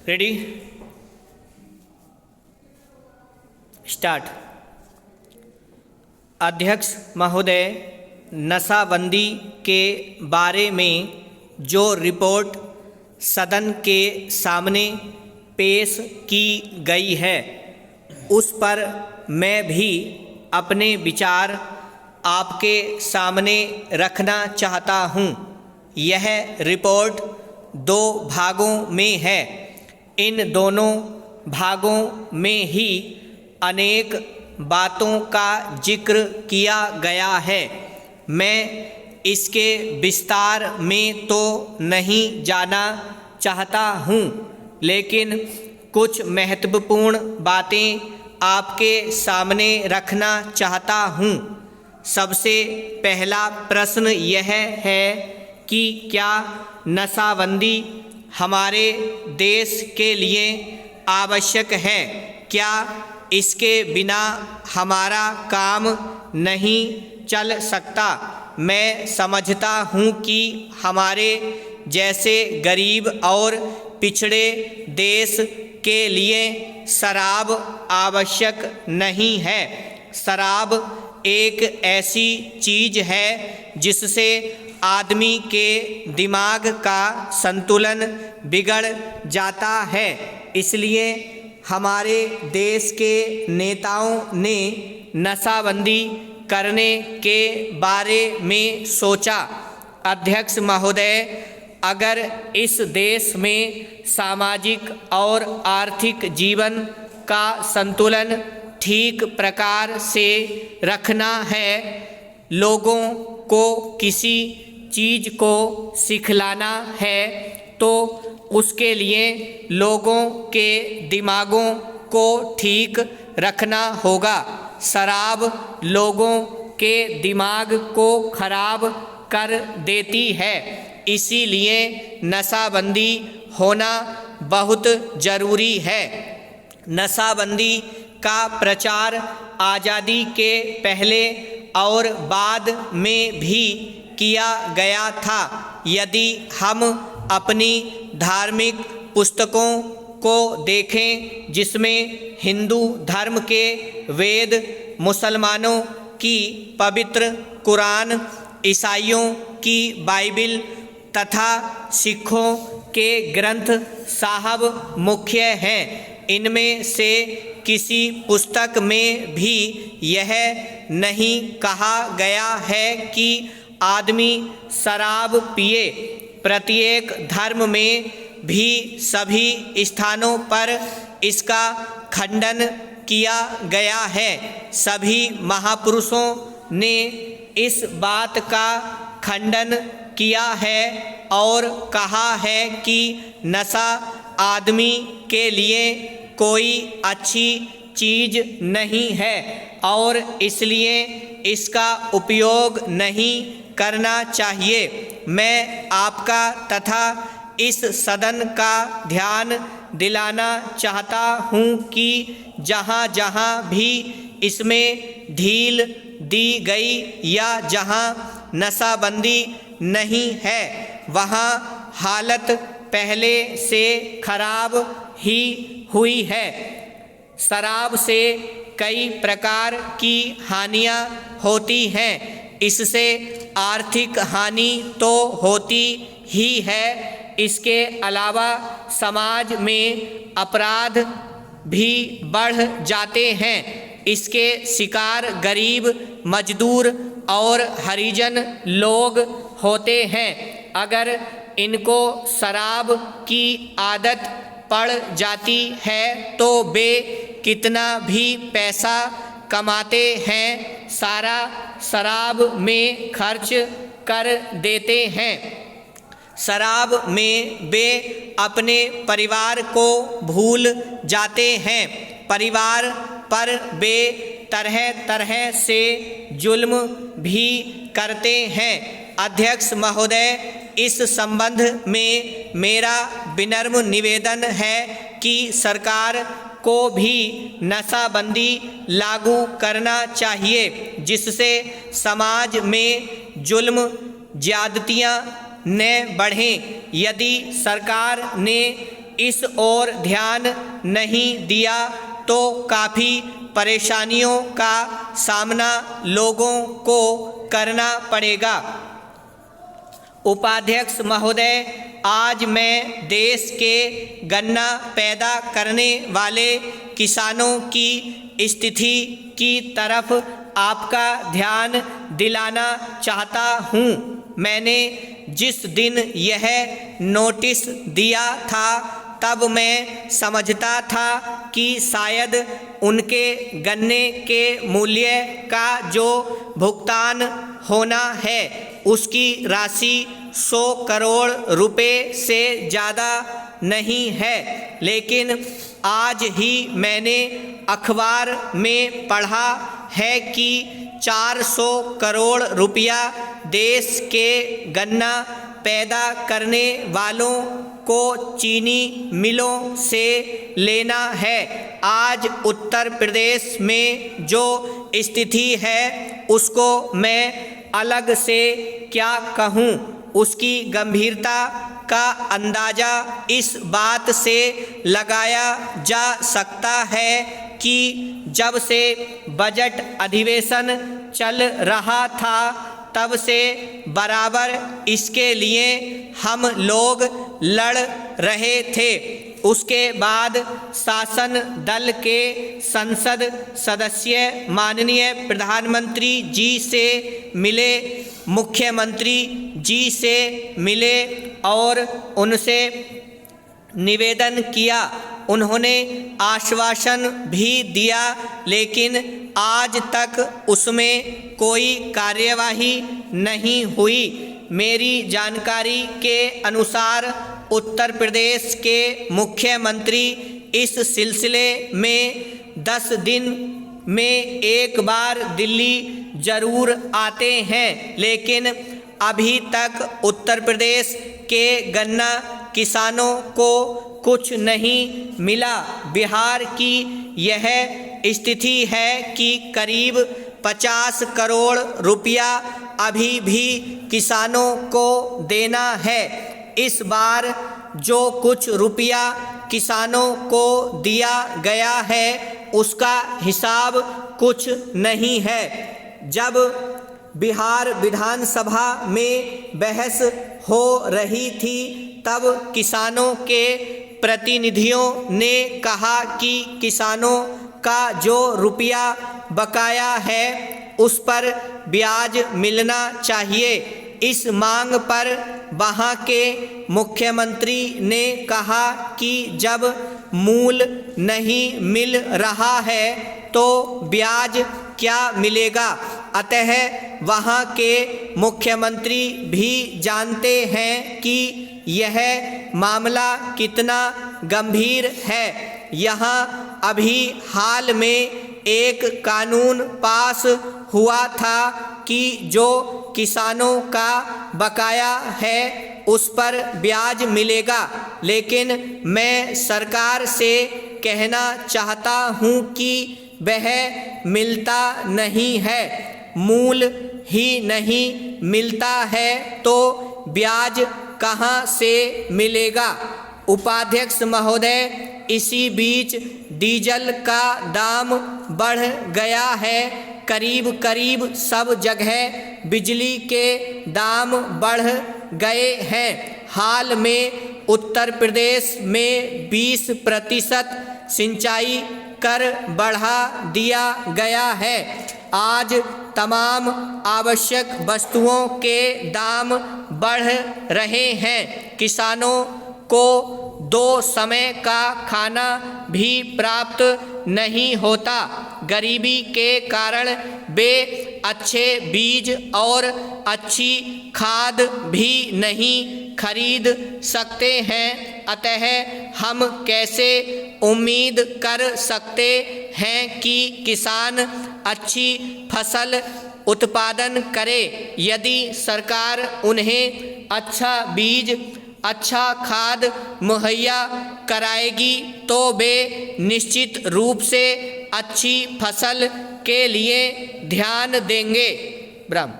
Ready start. अध्यक्ष महोदय, नशाबंदी के बारे में जो रिपोर्ट सदन के सामने पेश की गई है उस पर मैं भी अपने विचार आपके सामने रखना चाहता हूँ। यह रिपोर्ट 2 भागों में है। इन दोनों भागों में ही अनेक बातों का जिक्र किया गया है। मैं इसके विस्तार में तो नहीं जाना चाहता हूँ, लेकिन कुछ महत्वपूर्ण बातें आपके सामने रखना चाहता हूँ। सबसे पहला प्रश्न यह है कि क्या नशाबंदी हमारे देश के लिए आवश्यक है? क्या इसके बिना हमारा काम नहीं चल सकता? मैं समझता हूँ कि हमारे जैसे गरीब और पिछड़े देश के लिए शराब आवश्यक नहीं है। शराब एक ऐसी चीज़ है जिससे आदमी के दिमाग का संतुलन बिगड़ जाता है। इसलिए हमारे देश के नेताओं ने नशाबंदी करने के बारे में सोचा। अध्यक्ष महोदय, अगर इस देश में सामाजिक और आर्थिक जीवन का संतुलन ठीक प्रकार से रखना है, लोगों को किसी चीज़ को सिखलाना है, तो उसके लिए लोगों के दिमागों को ठीक रखना होगा। शराब लोगों के दिमाग को खराब कर देती है, इसीलिए नशाबंदी होना बहुत ज़रूरी है। नशाबंदी का प्रचार आज़ादी के पहले और बाद में भी किया गया था। यदि हम अपनी धार्मिक पुस्तकों को देखें, जिसमें हिंदू धर्म के वेद, मुसलमानों की पवित्र कुरान, ईसाइयों की बाइबिल तथा सिखों के ग्रंथ साहब मुख्य हैं। इनमें से किसी पुस्तक में भी यह नहीं कहा गया है कि आदमी शराब पिए। प्रत्येक धर्म में भी सभी स्थानों पर इसका खंडन किया गया है। सभी महापुरुषों ने इस बात का खंडन किया है और कहा है कि नशा आदमी के लिए कोई अच्छी चीज़ नहीं है और इसलिए इसका उपयोग नहीं करना चाहिए। मैं आपका तथा इस सदन का ध्यान दिलाना चाहता हूँ कि जहाँ जहाँ भी इसमें ढील दी गई या जहाँ नशाबंदी नहीं है, वहाँ हालत पहले से खराब ही हुई है। शराब से कई प्रकार की हानियाँ होती हैं। इससे आर्थिक हानि तो होती ही है, इसके अलावा समाज में अपराध भी बढ़ जाते हैं। इसके शिकार गरीब, मजदूर और हरिजन लोग होते हैं। अगर इनको शराब की आदत पड़ जाती है तो वे कितना भी पैसा कमाते हैं, सारा शराब में खर्च कर देते हैं। शराब में वे अपने परिवार को भूल जाते हैं। परिवार पर वे तरह तरह से जुल्म भी करते हैं। अध्यक्ष महोदय, इस संबंध में मेरा विनम्र निवेदन है कि सरकार को भी नशाबंदी लागू करना चाहिए, जिससे समाज में जुल्म ज्यादतियाँ न बढ़ें। यदि सरकार ने इस ओर ध्यान नहीं दिया तो काफ़ी परेशानियों का सामना लोगों को करना पड़ेगा। उपाध्यक्ष महोदय, आज मैं देश के गन्ना पैदा करने वाले किसानों की स्थिति की तरफ आपका ध्यान दिलाना चाहता हूँ। मैंने जिस दिन यह नोटिस दिया था तब मैं समझता था कि शायद उनके गन्ने के मूल्य का जो भुगतान होना है उसकी राशि 100 करोड़ रुपए से ज़्यादा नहीं है, लेकिन आज ही मैंने अखबार में पढ़ा है कि 400 करोड़ रुपया देश के गन्ना पैदा करने वालों को चीनी मिलों से लेना है। आज उत्तर प्रदेश में जो स्थिति है उसको मैं अलग से क्या कहूँ। उसकी गंभीरता का अंदाज़ा इस बात से लगाया जा सकता है कि जब से बजट अधिवेशन चल रहा था तब से बराबर इसके लिए हम लोग लड़ रहे थे। उसके बाद शासन दल के संसद सदस्य माननीय प्रधानमंत्री जी से मिले, मुख्यमंत्री जी से मिले और उनसे निवेदन किया। उन्होंने आश्वासन भी दिया, लेकिन आज तक उसमें कोई कार्यवाही नहीं हुई। मेरी जानकारी के अनुसार उत्तर प्रदेश के मुख्यमंत्री इस सिलसिले में 10 दिन में एक बार दिल्ली ज़रूर आते हैं, लेकिन अभी तक उत्तर प्रदेश के गन्ना किसानों को कुछ नहीं मिला। बिहार की यह स्थिति है कि करीब 50 करोड़ रुपया अभी भी किसानों को देना है। इस बार जो कुछ रुपया किसानों को दिया गया है उसका हिसाब कुछ नहीं है। जब बिहार विधानसभा में बहस हो रही थी तब किसानों के प्रतिनिधियों ने कहा कि किसानों का जो रुपया बकाया है उस पर ब्याज मिलना चाहिए। इस मांग पर वहाँ के मुख्यमंत्री ने कहा कि जब मूल नहीं मिल रहा है तो ब्याज क्या मिलेगा। अतः वहाँ के मुख्यमंत्री भी जानते हैं कि यह मामला कितना गंभीर है। यहाँ अभी हाल में एक कानून पास हुआ था कि जो किसानों का बकाया है उस पर ब्याज मिलेगा, लेकिन मैं सरकार से कहना चाहता हूँ कि वह मिलता नहीं है। मूल ही नहीं मिलता है तो ब्याज कहाँ से मिलेगा। उपाध्यक्ष महोदय, इसी बीच डीजल का दाम बढ़ गया है। करीब करीब सब जगह बिजली के दाम बढ़ गए हैं। हाल में उत्तर प्रदेश में 20% सिंचाई कर बढ़ा दिया गया है। आज तमाम आवश्यक वस्तुओं के दाम बढ़ रहे हैं। किसानों को 2 समय का खाना भी प्राप्त नहीं होता। गरीबी के कारण वे अच्छे बीज और अच्छी खाद भी नहीं खरीद सकते हैं। अतः हम कैसे उम्मीद कर सकते हैं कि किसान अच्छी फसल उत्पादन करे यदि सरकार उन्हें अच्छा बीज, अच्छा खाद मुहैया कराएगी तो वे निश्चित रूप से अच्छी फसल के लिए ध्यान देंगे। ब्रह्म।